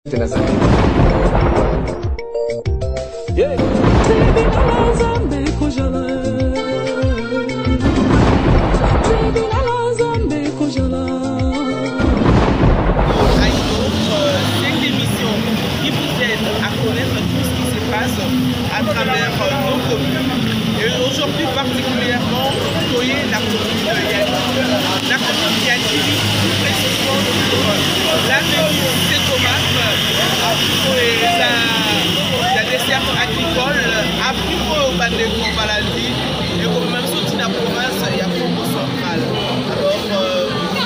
À travers nos communes et aujourd'hui particulièrement Toye, la commune de Yadjili. La commune de Yadjili, précisément sur l'avenue Saint-Thomas, la desserte agricole, à plus au Bandeko Baladi et comme même sorti dans la province, il y a Congo central. Alors,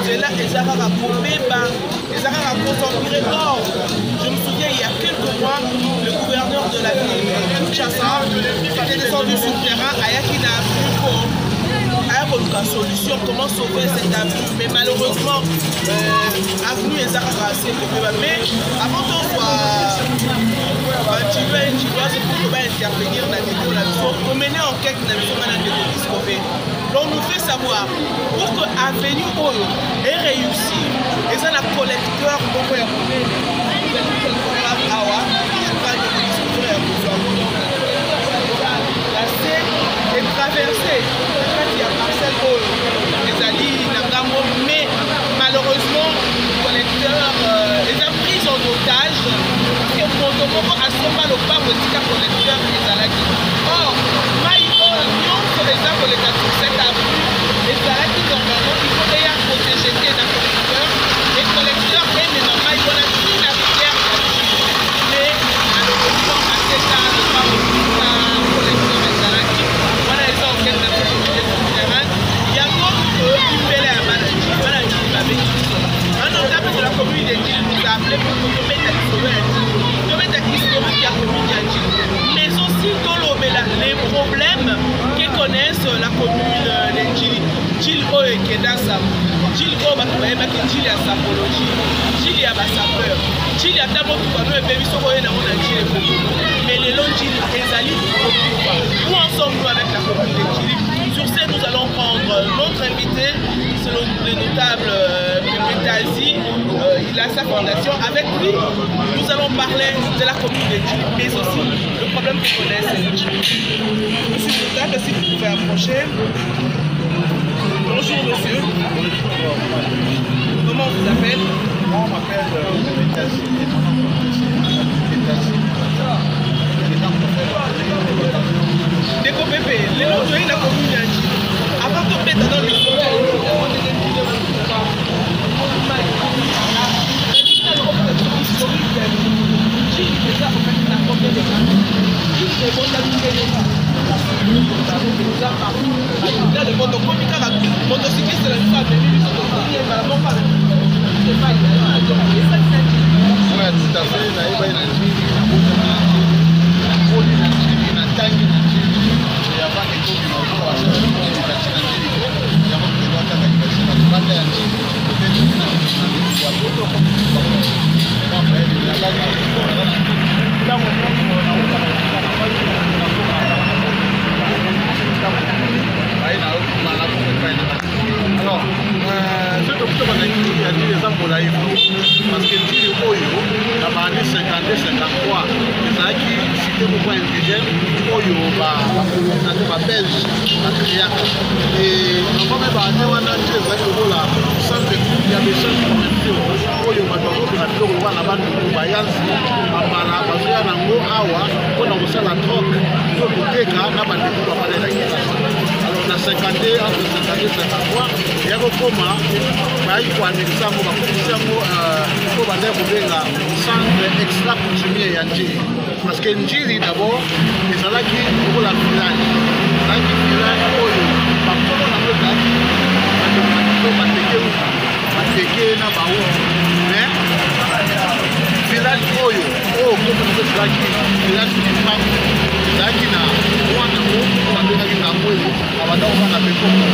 c'est là que les Arabes ont Komeba, les Arabes ont concentré. Or, je me souviens, il y a quelques mois, le gouverneur de la ville de Kinshasa était descendu sur le terrain à Yakina pour une solution, comment sauver cette avenue. Mais malheureusement, l'avenue est assez problème. Mais avant qu'on soit tu dois intervenir dans la population, pour mener enquête dans la discovery. Donc nous fait savoir pour que l'avenue est réussie, et ça la collecteur pour faire et traverser quand il y a parcelle les alliés mais malheureusement le collecteur les a pris en otage et pour le moment à ce moment le pas le collecteur les alliés. Or maïo non sur les arbres les sur cette avenue les alliés normalement il faudrait y protéger les collecteurs et collecteurs et maintenant maïo la fille la rivière mais malheureusement à cet âge le pas collecteur les alliés. Voilà les gens qui ont il y a d'autres qui pèlent à maladie. Un notable de la commune de Yadjili nous a appelé pour nous mettre à l'historique de la commune de Yadjili. Mais aussi les problèmes que connaissent la commune de Yadjili. Yadjili qui est dans sa Yadjili qui a sa apologie. Yadjili a sa peur. Yadjili a d'abord tout le monde bébé sur mais les longs Yadjili les alliés où en sommes-nous avec la commune de Yadjili? Sur ce, nous allons prendre notre invité, selon les notables Pépé Tazi, il a sa fondation. Avec lui, nous allons parler de la commune de Yadjili, mais aussi le problème que connaissent les Yadjili. Monsieur le notable, si vous pouvez approcher. Bonjour monsieur. Comment on vous appelle? Moi, on m'appelle Pépé Tazi. Deko Pépé, les gens de la commune de Yadjili. Avant de mettre dans le alors, ce docteur a dit les emplois parce que Yadjili Oyo, dans les années 52-53, les acquis cité beaucoup indigènes, Oyo, ma belge, ma créaque. Et avant même à année, on a dit les acquis là, sans que il y a des choses commerciaux. Oyo, ma dodo, la dodo, la bande de Bayansi, ma mara, ma soeur, Nango, Awa, on a aussi la drogue, pour le Teka, la bande de Bayansi, la guitare. Alors, dans 50 entre 52 et 53, il y a un coma, il y a un centre extra coutumier Yadjili. Parce que Yadjili d'abord, ils sont là pour la village. La village, village Oyo, village ezalaki na wana babengaki na mwezi abandako bana pekoko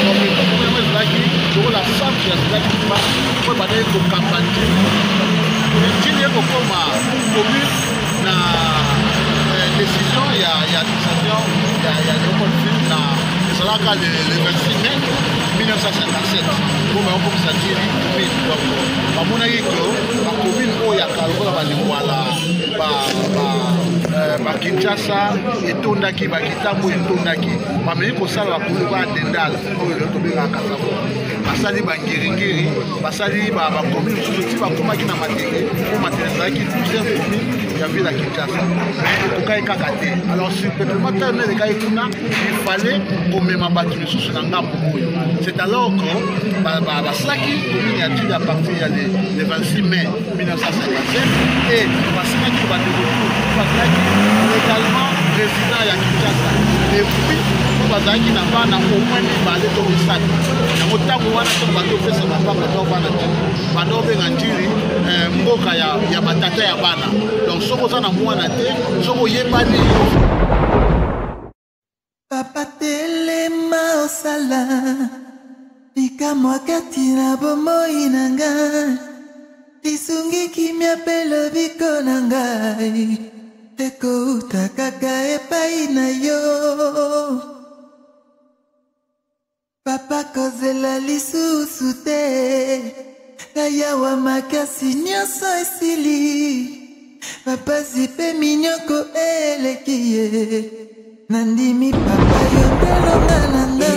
donc pekoko mema ezalaki lokola centre ya ezalaki po ebandaki kokamba Yadjili ekokoma commune na décision ya administration ya leopold na ezalaka le 26 mai 1957 mpo baokomisa ntili commune donc bamonaki ke bacommune oyo ya kala lokola balingwala bakinshasa etondaki bakitambo etondaki bameki kosala bacommune baadendala oyo lelo tobengaka kasavo basali bangiringiri basali bacommune mosusu ti bakomaki na matenge mpo matenge ezalaki plusieurs commune ya ville ya kinshasa ekokai kaka te alors surpeuplement terne elekai kuna il fallait komema bato misusu na ngambo oyo c'est alors que basalaki commune ya ntili à partir ya le 26 mai 1957 et basingaki badekoturu bazalaki légalement président ya kinshasa depuis po bazalaki na bana au moins mibale to misato yango ntango wana to bato opesa mapanga to bana te banda obenga ntili mboka ya batata ya bana donc soko oza na mwana te soko oyebani yo papa telema osala likamwa kati na bomoi na ngai lisungi kimia mpe lobiko na ngai ekouta kaka epai na yo papa kozela lisusu te kayawa makasi nyonso esili bapasi mpe minyoko eleki ye nandimi papa yo elonga na nga